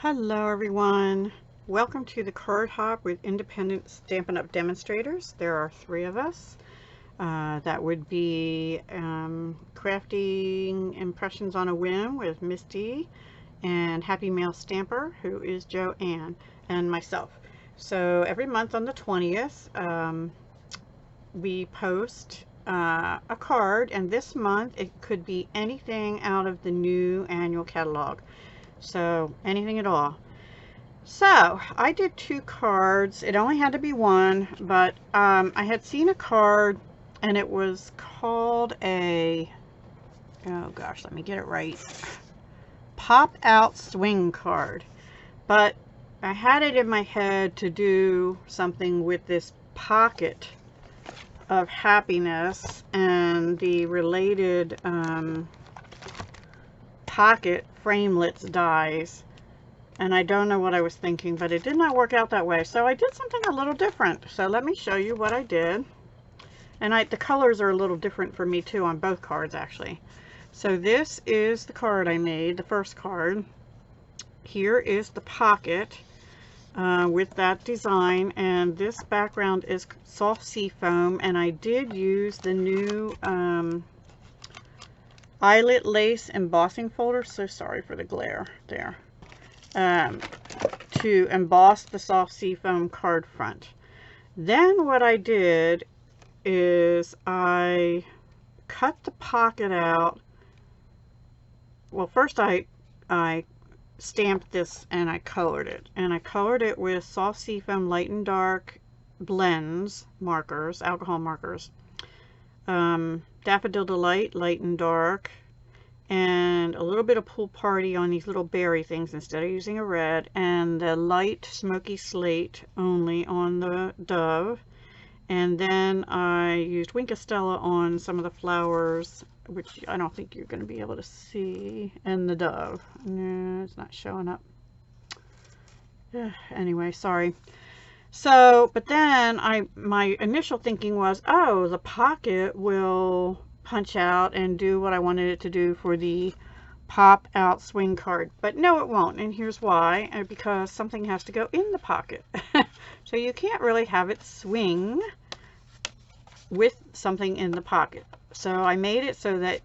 Hello everyone, welcome to the Card Hop with Independent Stampin' Up! Demonstrators. There are 3 of us. That would be Crafting Impressions on a Whim with Misty, and Happy Mail Stamper, who is Joanne, and myself. So every month on the 20th we post a card, and this month it could be anything out of the new annual catalog. So anything at all. So I did 2 cards. It only had to be one, but I had seen a card and it was called a, oh gosh, let me get it right, pop out swing card. But I had it in my head to do something with this pocket of happiness and the related pocket framelits dies, and I don't know what I was thinking, but it did not work out that way, so I did something a little different. So let me show you what I did. And the colors are a little different for me too on both cards actually. So this is the card I made, the first card. Here is the pocket with that design, and this background is soft sea foam, and I did use the new eyelet lace embossing folder, so sorry for the glare there, to emboss the soft seafoam card front. Then what I did is I cut the pocket out. Well, first I stamped this and I colored it, and I colored it with soft seafoam light and dark blends markers, alcohol markers, Daffodil Delight, light and dark, and a little bit of Pool Party on these little berry things instead of using a red, and the light Smoky Slate only on the dove. And then I used Winkestella on some of the flowers, which I don't think you're going to be able to see, and the dove. No, it's not showing up. Anyway, sorry. So, but then my initial thinking was, oh, the pocket will punch out and do what I wanted it to do for the pop out swing card. But no, it won't, and here's why. Because something has to go in the pocket. So you can't really have it swing with something in the pocket. So I made it so that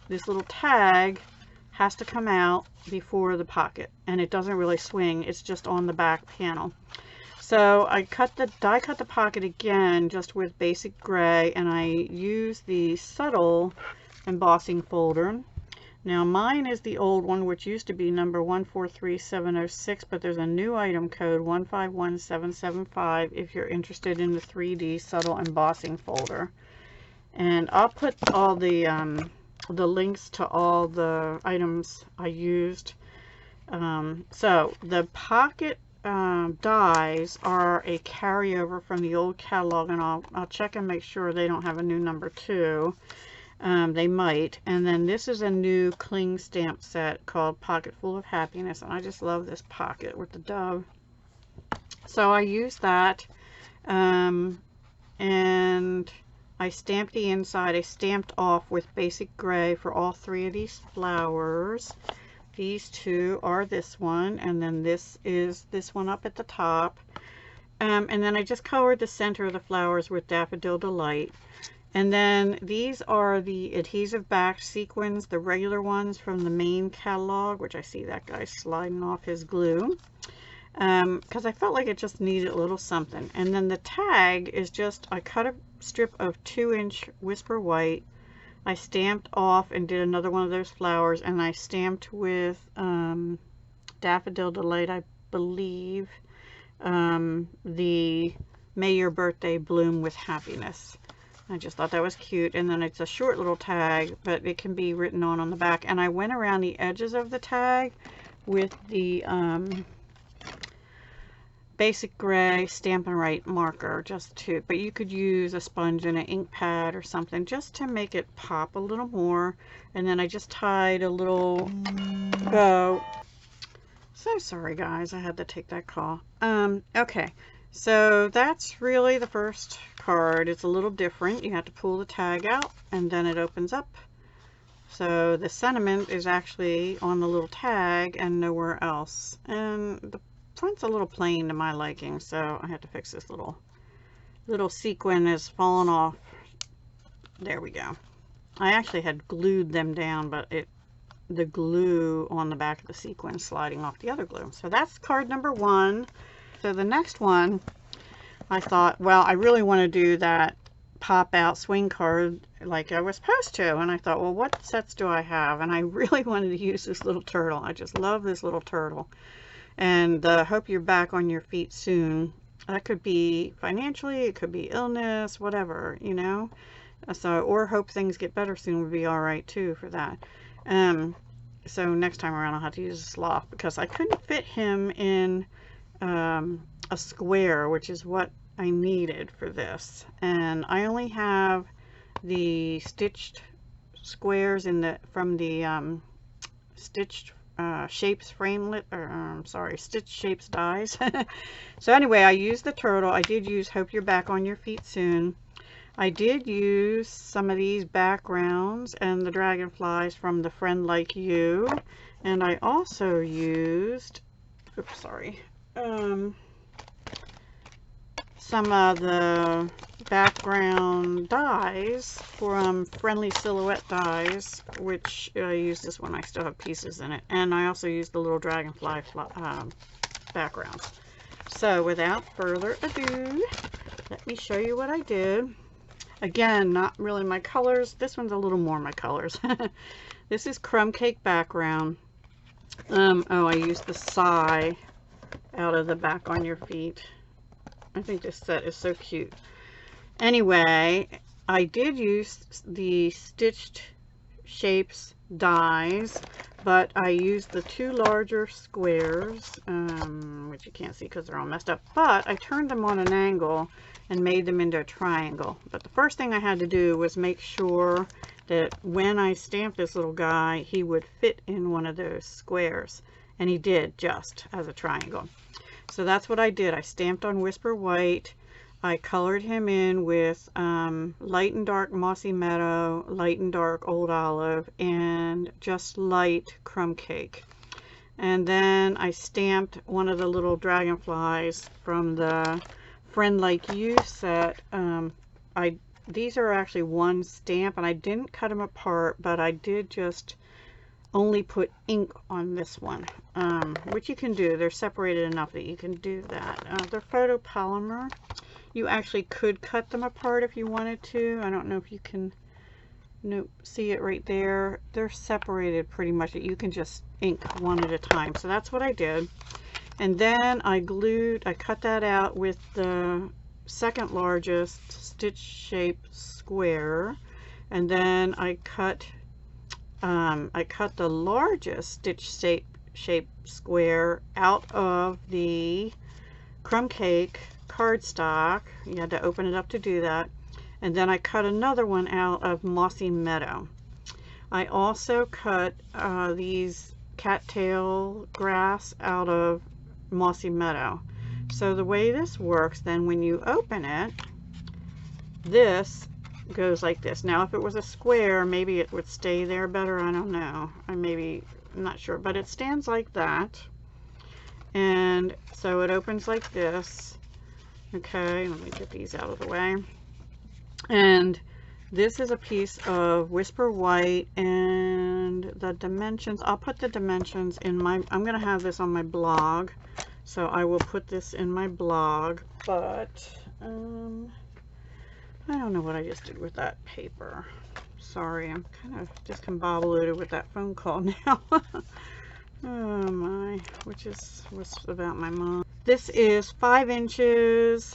this little tag has to come out before the pocket, and it doesn't really swing, it's just on the back panel. So I die cut the pocket again just with basic gray, and I use the subtle embossing folder. Now mine is the old one, which used to be number 143706, but there's a new item code 151775 if you're interested in the 3D subtle embossing folder. And I'll put all the links to all the items I used. So the pocket dies are a carryover from the old catalog, and I'll check and make sure they don't have a new number 2. They might. And then this is a new cling stamp set called Pocket Full of Happiness, and I just love this pocket with the dove. So I used that, and I stamped the inside. I stamped off with basic gray for all 3 of these flowers. These 2 are this one, and then this is this one up at the top. And then I just colored the center of the flowers with Daffodil Delight. And then these are the adhesive back sequins, the regular ones from the main catalog, which I see that guy sliding off his glue. Because I felt like it just needed a little something. And then the tag is just, I cut a strip of 2-inch Whisper White. I stamped off and did another one of those flowers, and I stamped with Daffodil Delight, I believe, the May Your Birthday Bloom with Happiness. I just thought that was cute. And then it's a short little tag, but it can be written on the back. And I went around the edges of the tag with the basic gray Stampin' Right marker, but you could use a sponge and an ink pad or something just to make it pop a little more. And then I just tied a little bow. So sorry guys, I had to take that call. Okay, so that's really the first card. It's a little different. You have to pull the tag out, and then it opens up, So the sentiment is actually on the little tag and nowhere else. And the front's a little plain to my liking, so I have to fix this little sequin is fallen off. There we go. I actually had glued them down, but the glue on the back of the sequin sliding off the other glue. So that's card number 1. So the next one, I thought, well, I really want to do that pop out swing card like I was supposed to, and I thought, well, what sets do I have? And I really wanted to use this little turtle. I just love this little turtle. And hope you're back on your feet soon. That could be financially, it could be illness, whatever, you know. So, or hope things get better soon would be all right too for that. So next time around I'll have to use a sloth, because I couldn't fit him in a square, which is what I needed for this. And I only have the stitched squares from the stitched shapes framelit, or sorry, stitch shapes dies. So anyway, I used the turtle. I did use hope you're back on your feet soon. I did use some of these backgrounds and the dragonflies from the Friend Like You, and I also used, oops, sorry, some of the background dies from Friendly Silhouette dies, which I used this one. I still have pieces in it, and I also used the little dragonfly backgrounds. So without further ado, let me show you what I did. Again, not really my colors. This one's a little more my colors. This is crumb cake background. Oh, I used the sigh out of the back on your feet. I think this set is so cute. Anyway, I did use the stitched shapes dies, but I used the 2 larger squares, which you can't see because they're all messed up, but I turned them on an angle and made them into a triangle. But the first thing I had to do was make sure that when I stamped this little guy, he would fit in one of those squares, and he did, just as a triangle. So that's what I did. I stamped on Whisper White. I colored him in with light and dark Mossy Meadow, light and dark Old Olive, and just light Crumb Cake. And then I stamped one of the little dragonflies from the Friend Like You set. These are actually one stamp, and I didn't cut them apart, but I did just only put ink on this one, which you can do. They're separated enough that you can do that. They're photopolymer. You actually could cut them apart if you wanted to. I don't know if you can see it right there. They're separated pretty much. You can just ink one at a time. So that's what I did. And then I cut that out with the second largest stitch shape square. And then I cut the largest stitch shape square out of the Crumb Cake cardstock. You had to open it up to do that. And then I cut another one out of Mossy Meadow. I also cut these cattail grass out of Mossy Meadow. So the way this works, then when you open it, this goes like this. Now if it was a square, maybe it would stay there better. I don't know. I'm not sure, but it stands like that. And so it opens like this. Okay, let me get these out of the way. And this is a piece of Whisper White, and the dimensions, I'll put the dimensions in I'm going to have this on my blog, so I will put this in my blog, but I don't know what I just did with that paper. Sorry, I'm kind of discombobulated with that phone call now. Oh my, which was about my mom. This is 5 inches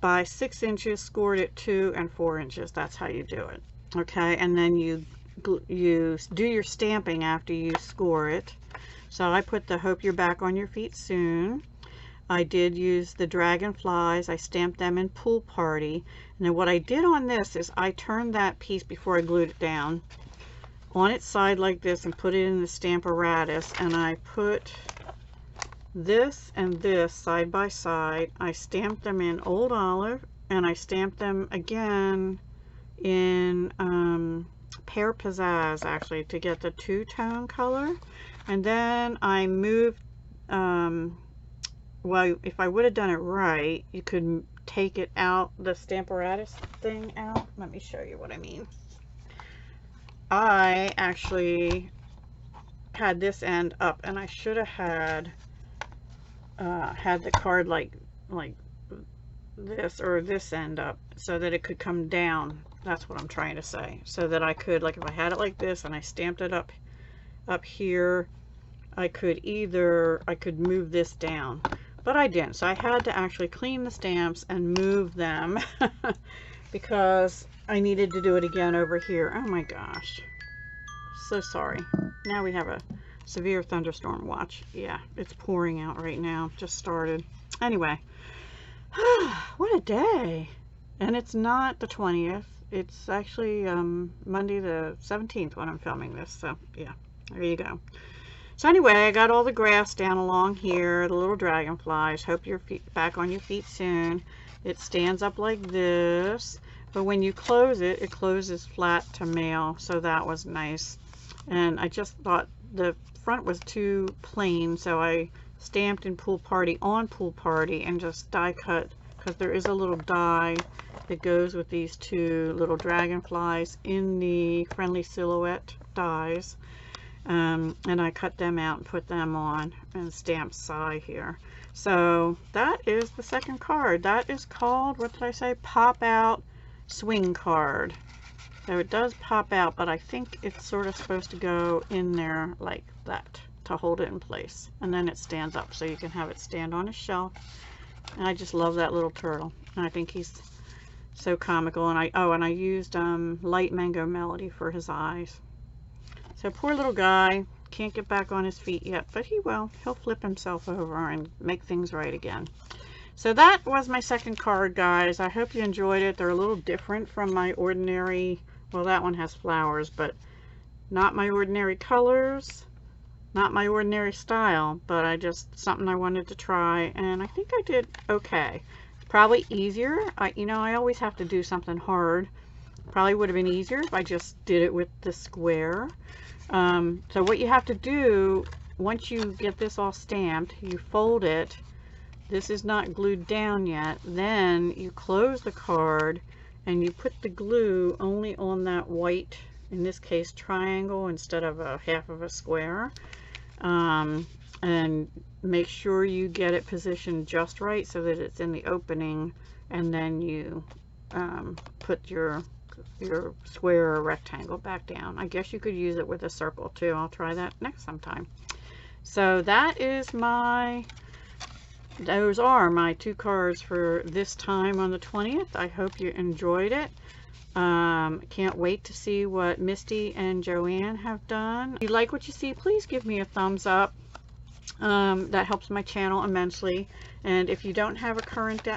by 6 inches, scored at 2 and 4 inches. That's how you do it. Okay, and then you do your stamping after you score it. So I put the Hope You're Back on Your Feet Soon. I did use the dragonflies. I stamped them in Pool Party. And then what I did on this is I turned that piece before I glued it down on its side like this and put it in the Stamparatus, and I put this and this side by side. I stamped them in Old Olive, and I stamped them again in Pear Pizzazz actually to get the two-tone color. And then I moved, well, if I would have done it right, you could take it out, the Stamparatus thing out. Let me show you what I mean. I actually had this end up, and I should have had the card like this, or this end up, so that it could come down. That's what I'm trying to say. So that I could, like, if I had it like this and I stamped it up here, I could move this down, but I didn't. So I had to actually clean the stamps and move them because I needed to do it again over here. Oh my gosh, so sorry. Now we have a severe thunderstorm watch. Yeah, it's pouring out right now. Just started. Anyway, what a day. And it's not the 20th. It's actually Monday the 17th when I'm filming this. So yeah, there you go. So anyway, I got all the grass down along here, the little dragonflies. Hope you're back on your feet soon. It stands up like this, but when you close it, it closes flat to mail, so that was nice. And I just thought the front was too plain, so I stamped in Pool Party on Pool Party and just die cut, because there is a little die that goes with these two little dragonflies in the Friendly Silhouette dies. And I cut them out and put them on and stamped Sigh here. So that is the second card. That is called, what did I say? Pop Out Swing Card. So it does pop out, but I think it's sort of supposed to go in there like that to hold it in place. And then it stands up, so you can have it stand on a shelf. And I just love that little turtle. And I think he's so comical. And I used Light Mango Melody for his eyes. So poor little guy, can't get back on his feet yet, but he will. He'll flip himself over and make things right again. So that was my second card, guys. I hope you enjoyed it. They're a little different from my ordinary, well, that one has flowers, but not my ordinary colors, not my ordinary style, but something I wanted to try, and I think I did okay. It's probably easier. I always have to do something hard. Probably would have been easier if I just did it with the square. So what you have to do, once you get this all stamped, you fold it. This is not glued down yet. Then you close the card and you put the glue only on that white, in this case, triangle instead of a half of a square. And make sure you get it positioned just right so that it's in the opening, and then you put your square or rectangle back down. I guess you could use it with a circle too. I'll try that next sometime. So that is those are my two cards for this time on the 20th. I hope you enjoyed it. Can't wait to see what Misty and Joanne have done. If you like what you see, please give me a thumbs up. That helps my channel immensely. And if you don't have a current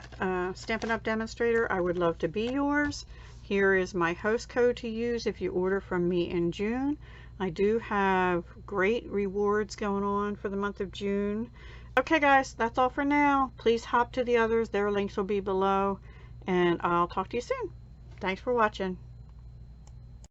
Stampin' Up! Demonstrator, I would love to be yours. Here is my host code to use if you order from me in June. I do have great rewards going on for the month of June. Okay guys, that's all for now. Please hop to the others. Their links will be below, and I'll talk to you soon. Thanks for watching.